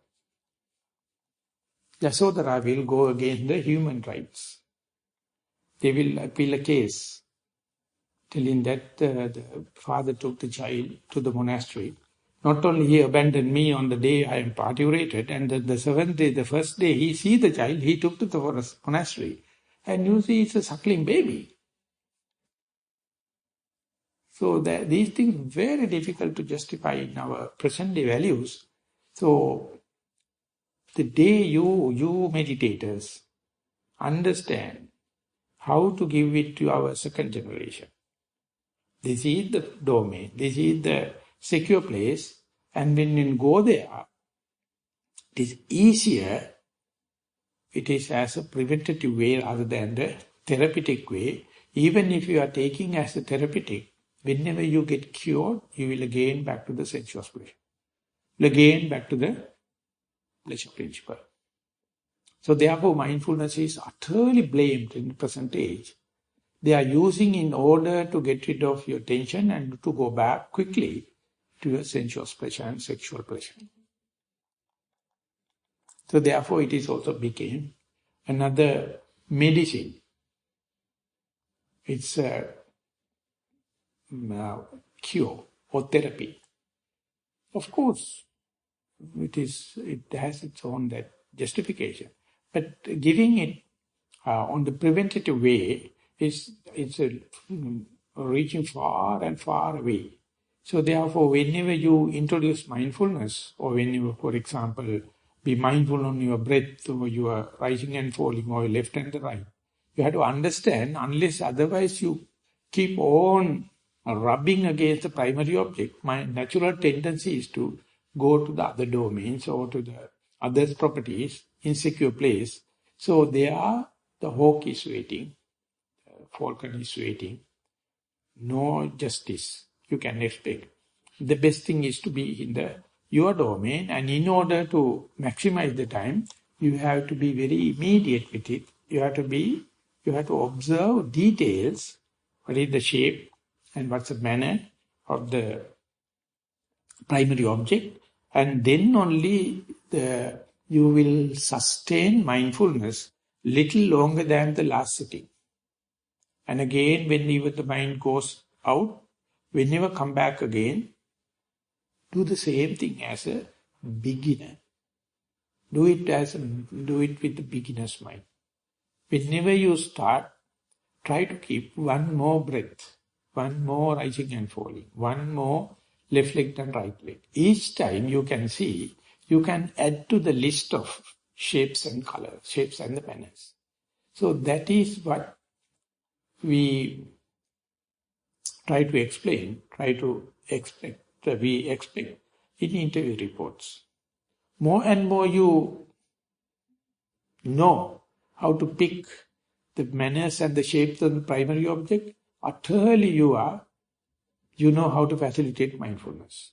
Yasodhara will go against the human rights. They will appeal a case, telling that the father took the child to the monastery. Not only he abandoned me on the day I am parturited, and the 7th day, the first day he see the child, he took to the monastery. And you see, it's a suckling baby. So these things are very difficult to justify in our present day values. So the day you meditators understand how to give it to our second generation. This is the domain, this is the secure place, and when you go there, it is easier, it is as a preventative way rather than the therapeutic way. Even if you are taking as a therapeutic, whenever you get cured, you will again back to the sensuous pleasure. Again back to the pleasure principle. So therefore mindfulness is utterly blamed in the present age. They are using in order to get rid of your tension and to go back quickly to your sensuous pleasure and sexual pleasure. So therefore it is also became another medicine. It's a cure or therapy. Of course, it has its own that justification. But giving it on the preventative way it's reaching far and far away. So therefore, whenever you introduce mindfulness, or when you, for example, be mindful on your breath, or your rising and falling, or your left and the right, you have to understand, unless otherwise you keep on rubbing against the primary object, my natural tendency is to go to the other domains or to the other properties, insecure place. So there the hawk is waiting, falcon is waiting, no justice you can expect. The best thing is to be in your domain, and in order to maximize the time, you have to be very immediate with it. You have to observe details, what is the shape and what's the manner of the primary object, and then only you will sustain mindfulness little longer than the last sitting. And again, whenever the mind goes out, whenever come back again, do the same thing as a beginner. Do it with the beginner's mind. Whenever you start, try to keep one more breath, one more rising and falling, one more left leg and right leg. Each time you can see, you can add to the list of shapes and colors, shapes and the manners. So that is what we try to explain, we expect in interview reports. More and more you know how to pick the manners and the shapes of the primary object, utterly you know how to facilitate mindfulness.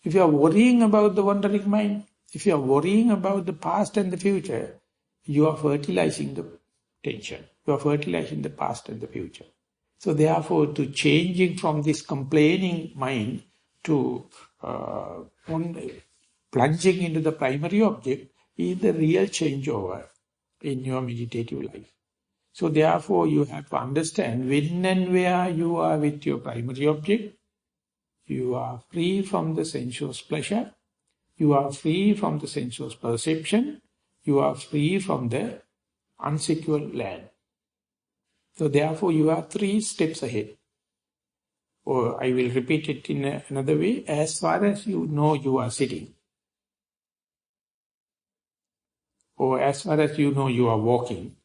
If you are worrying about the wandering mind, if you are worrying about the past and the future, you are fertilizing the tension. You are fertilizing the past and the future. So therefore, to changing from this complaining mind to plunging into the primary object is the real changeover in your meditative life. So therefore, you have to understand when and where you are with your primary object, you are free from the sensuous pleasure, you are free from the sensuous perception, you are free from the unsecure land. So therefore, you are 3 steps ahead. Or I will repeat it in another way. As far as you know you are sitting, or as far as you know you are walking,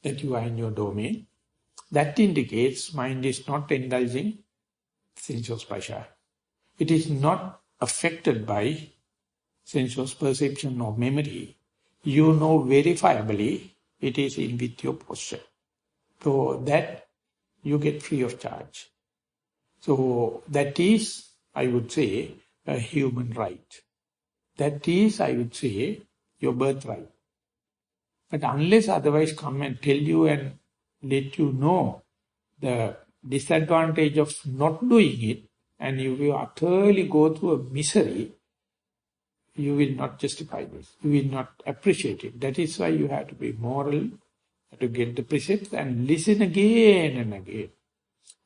that you are in your domain, that indicates mind is not indulging sensuous pleasure. It is not affected by sensuous perception or memory. You know verifiably it is in with your posture. So that you get free of charge. So that is, I would say, a human right. That is, I would say, your birthright. But unless otherwise come and tell you and let you know the disadvantage of not doing it, and you will utterly go through a misery, you will not justify this. You will not appreciate it. That is why you have to be moral, to get the precepts and listen again and again.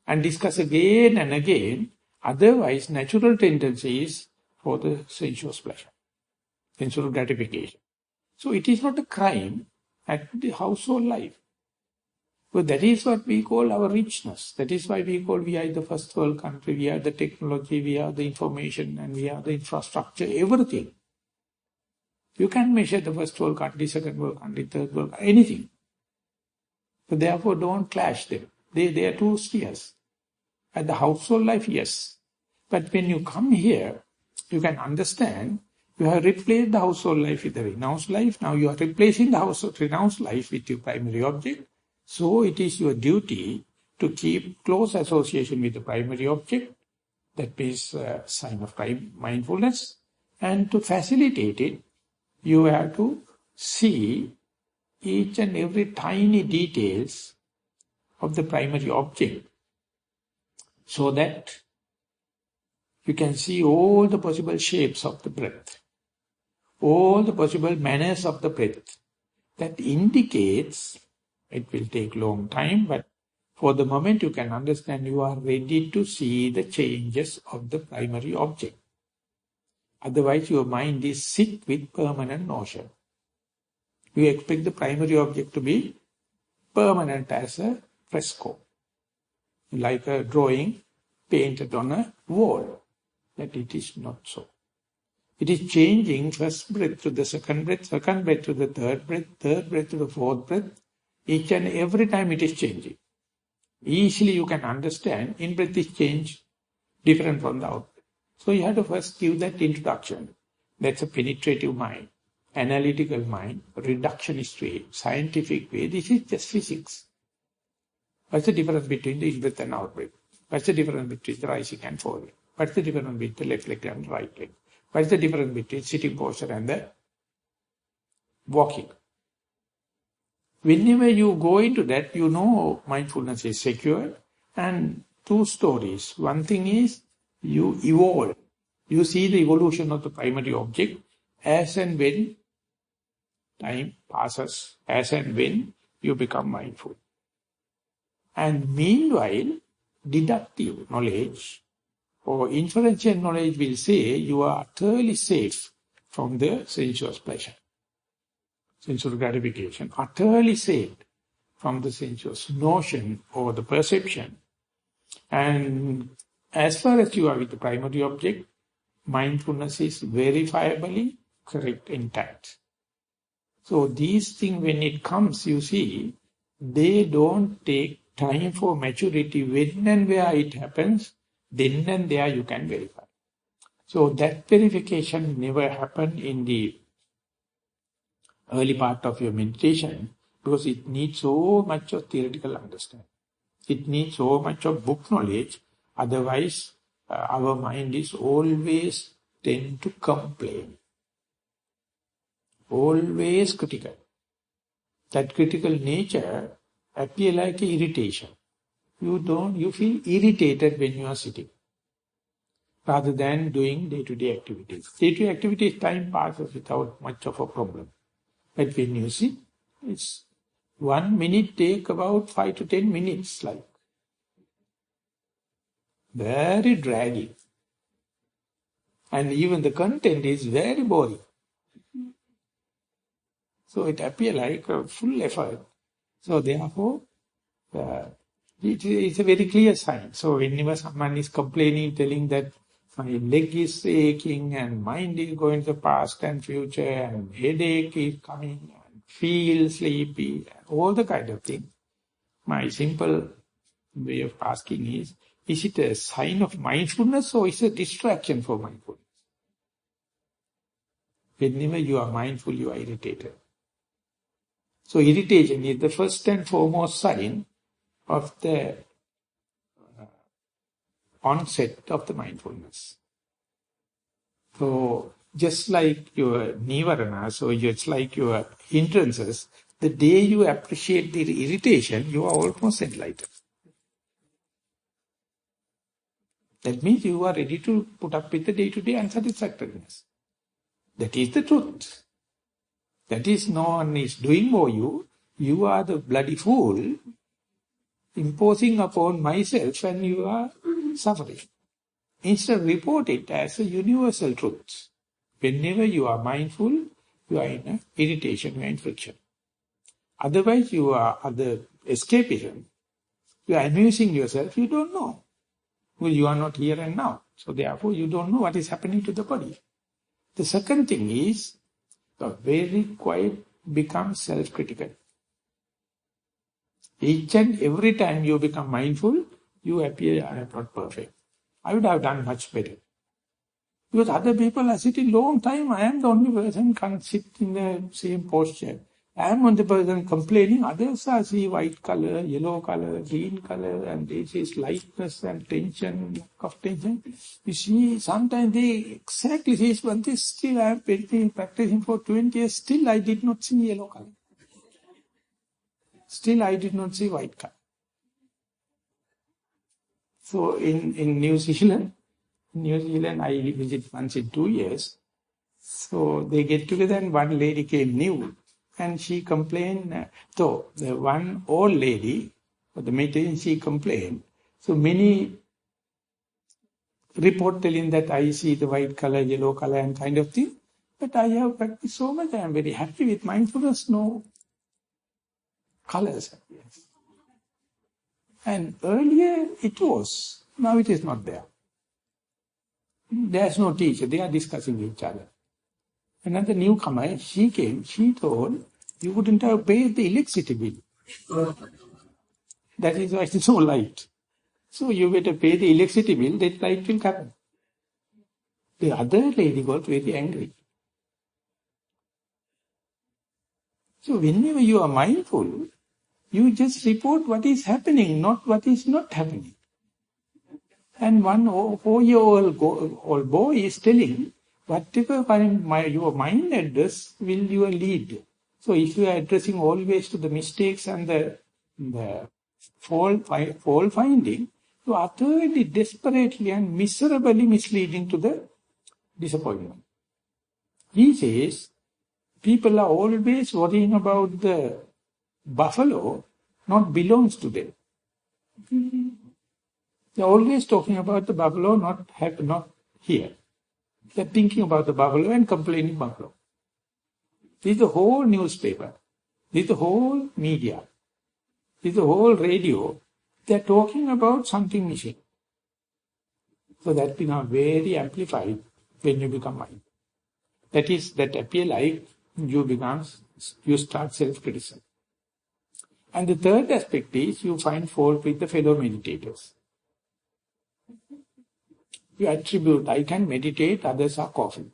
And discuss again and again. Otherwise, natural tendency is for the sensuous pleasure, sensual gratification. So it is not a crime at the household life. But that is what we call our richness. That is why we are the first world country, we have the technology, we have the information, and we have the infrastructure, everything. You can measure the first world country, second world country, third world country, anything. But therefore don't clash them. They are 2 spheres. At the household life, yes. But when you come here, you can understand, you have replaced the household life with the renounced life. Now you are replacing the household renounced life with your primary object. So it is your duty to keep close association with the primary object. That is a sign of mindfulness. And to facilitate it, you have to see each and every tiny details of the primary object, so that you can see all the possible shapes of the breath, all the possible manners of the breath. That indicates, it will take long time, but for the moment you can understand you are ready to see the changes of the primary object. Otherwise your mind is sick with permanent notion. You expect the primary object to be permanent as a fresco, like a drawing painted on a wall. That it is not so. It is changing first breath to the second breath to the third breath to the fourth breath. Each and every time it is changing. Easily you can understand in-breath is change different from the out-breath. So you have to first give that introduction. That's a penetrative mind, analytical mind, reductionist way, scientific way. This is just physics. What's the difference between the in-breath and out-breath? What's the difference between the rising and falling? What's the difference between the left leg and right leg? What's the difference between sitting posture and the walking? Whenever you go into that, you know mindfulness is secure. And two stories. One thing is you evolve. You see the evolution of the primary object as and when time passes, as and when you become mindful. And meanwhile, deductive knowledge or inferential knowledge will say you are utterly safe from the sensuous pleasure, sensual gratification, utterly saved from the sensuous notion or the perception. And as far as you are with the primary object, mindfulness is verifiably correct, intact. So these things, when it comes, you see, they don't take time for maturity. When and where it happens, then and there you can verify. So that verification never happened in the early part of your meditation because it needs so much of theoretical understanding. It needs so much of book knowledge. Otherwise, our mind is always tend to complain. Always critical. That critical nature appear like irritation. You feel irritated when you are sitting, rather than doing day-to-day activities. Day-to-day activities, time passes without much of a problem. But when you sit, it's 1 minute take about 5 to 10 minutes, like very dragging. And even the content is very boring. So it appears like a full effort. So therefore, it's a very clear sign. So whenever someone is complaining, telling that my leg is aching and mind is going to the past and future and headache is coming and feel sleepy, all the kind of thing, my simple way of asking is it a sign of mindfulness or is it a distraction for mindfulness? Whenever you are mindful, you are irritated. So irritation is the first and foremost sign of the onset of the mindfulness. So just like your Nissarana, so just like your hindrances, the day you appreciate the irritation, you are almost enlightened. That means you are ready to put up with the day-to-day unsatisfactoriness. That is the truth. That is no one is doing for you. You are the bloody fool imposing upon myself and you are suffering. Instead, report it as a universal truth. Whenever you are mindful, you are in irritation, you are in friction. Otherwise, you are other escapism. You are amusing yourself, you don't know. Well, you are not here and now. So therefore, you don't know what is happening to the body. The second thing is, the very quiet becomes self-critical. Each and every time you become mindful, you appear, I am not perfect. I would have done much better. Because other people are sitting long time, I am the only person who can't sit in the same posture. I am the person complaining, others are see white color, yellow color, green color, and this is lightness and tension, lack of tension. You see, sometimes they exactly say one thing, still I am practicing for 20 years, still I did not see yellow color. Still I did not see white color. So in New Zealand I visit once in 2 years. So they get together and one lady came new. And she complained, so the one old lady, for the meeting, she complained. So many report telling that I see the white color, yellow color and kind of thing. But I have practiced so much, I am very happy with mindfulness, no colors. Yes. And earlier it was, now it is not there. There's no teacher, they are discussing each other. Another newcomer, she came, she told, you wouldn't have paid the electricity bill. That is why it's so light. So you better pay the electricity bill, that light will happen. The other lady got very angry. So whenever you are mindful, you just report what is happening, not what is not happening. And one 4-year-old boy is telling, whatever your mind address will you lead. So if you are addressing always to the mistakes and the fault finding, you are utterly, desperately and miserably misleading to the disappointment. He says, people are always worrying about the buffalo, not belongs to them. They're always talking about the buffalo, not here. They're thinking about the buffalo and complaining buffalo. This is the whole newspaper. This is the whole media. This is the whole radio. They're talking about something missing. So that becomes very amplified when you become mindful. That appear like you start self-criticism. And the third aspect is you find fault with the fellow meditators. You attribute, I can meditate, others are coughing.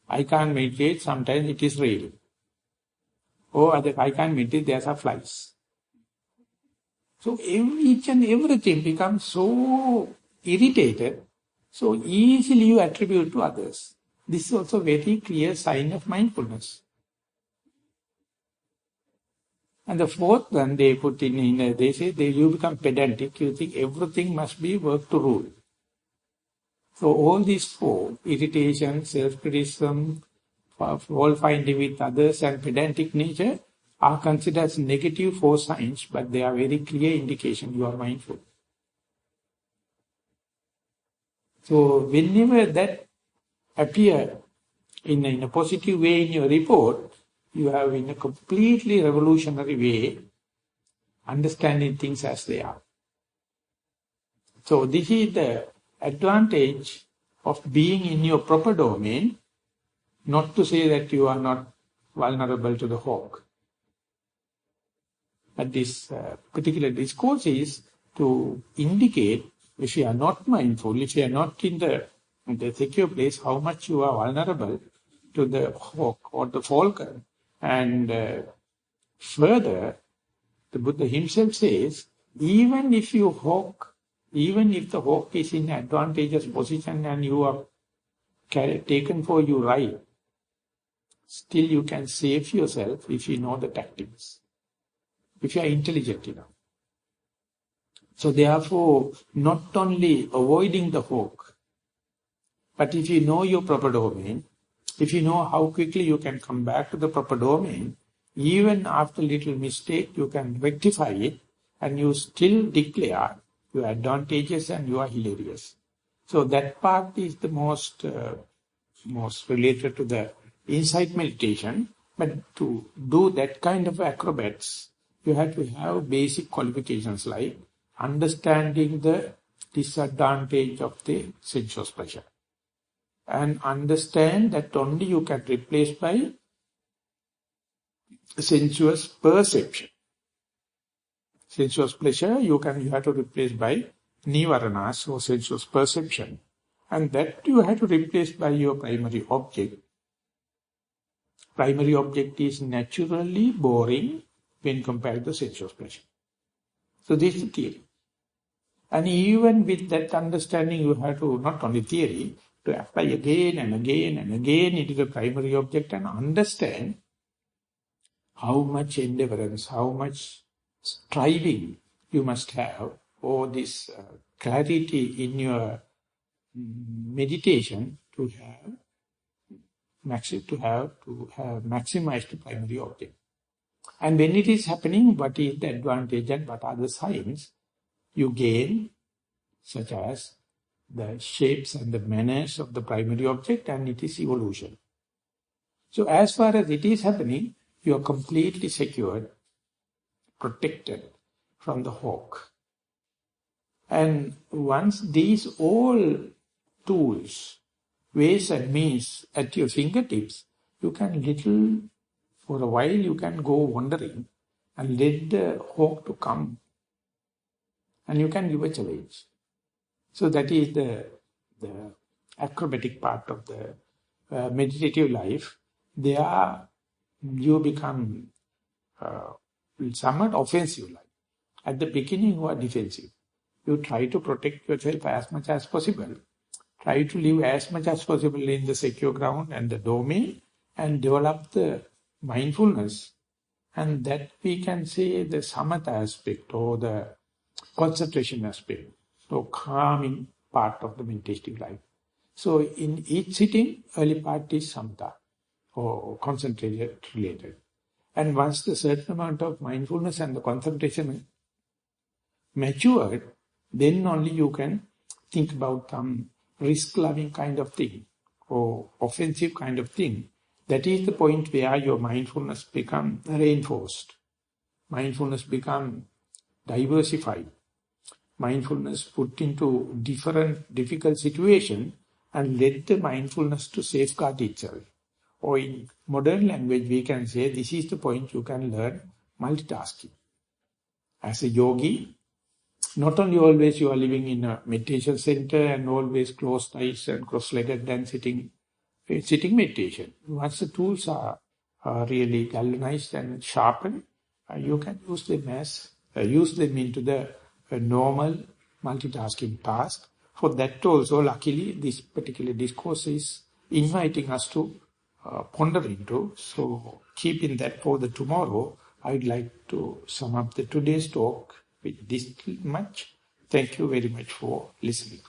I can't meditate, sometimes it is raining. Or I can't meditate, there are flies. So each and everything becomes so irritated, so easily you attribute to others. This is also a very clear sign of mindfulness. And the fourth one they put in they say you become pedantic, you think everything must be worked to rule. So all these four, irritation, self-criticism, fault finding with others and pedantic nature are considered as negative four signs, but they are very clear indication you are mindful. So whenever that appear in a positive way in your report, you have in a completely revolutionary way understanding things as they are. So this is the advantage of being in your proper domain, not to say that you are not vulnerable to the hawk. But this particular discourse is to indicate if you are not mindful, if you are not in the secure place, how much you are vulnerable to the hawk or the falcon. And further, the Buddha himself says, even if the hawk is in advantageous position and you are taken for your right, still you can save yourself if you know the tactics, if you are intelligent enough. So therefore, not only avoiding the hawk, but if you know your proper domain, if you know how quickly you can come back to the proper domain, even after little mistake, you can rectify it and you still declare your advantages and you are hilarious. So that part is the most related to the insight meditation. But to do that kind of acrobats, you have to have basic qualifications like understanding the disadvantage of the sensuous pleasure. And understand that only you can replace by sensuous perception. Sensuous pleasure you have to replace by nivaranas or sensuous perception. And that you have to replace by your primary object. Primary object is naturally boring when compared to sensuous pleasure. So this is the theory. And even with that understanding you have to, not only theory, to apply again and again and again into the primary object and understand how much endeavorance, how much striving you must have, or this clarity in your meditation to have maximized the primary object. And when it is happening, what is the advantage and what are the signs you gain, such as the shapes and the manners of the primary object, and it is evolution. So as far as it is happening, you are completely secured, protected from the hawk. And once these all tools, ways and means at your fingertips, you can for a while you can go wandering and let the hawk to come. And you can give a challenge. So that is the the acrobatic part of the meditative life, there you become somewhat offensive. Like. At the beginning, you are defensive. You try to protect yourself as much as possible. Try to live as much as possible in the secure ground and the domain and develop the mindfulness. And that we can say the samatha aspect or the concentration aspect, so calming part of the meditative life. So in each sitting, early part is samatha or concentration related. And once the certain amount of mindfulness and the concentration matured, then only you can think about some risk-loving kind of thing or offensive kind of thing. That is the point where your mindfulness become reinforced. Mindfulness become diversified. Mindfulness put into different difficult situation and let the mindfulness to safeguard itself. Or in modern language, we can say this is the point you can learn multitasking. As a yogi, not only always you are living in a meditation center and always closed eyes and cross-legged and sitting meditation. Once the tools are really galvanized and sharpened, you can use them into the normal multitasking task. For that also, luckily, this particular discourse is inviting us to ponder into. So, keeping that for the tomorrow, I would like to sum up the today's talk with this much. Thank you very much for listening.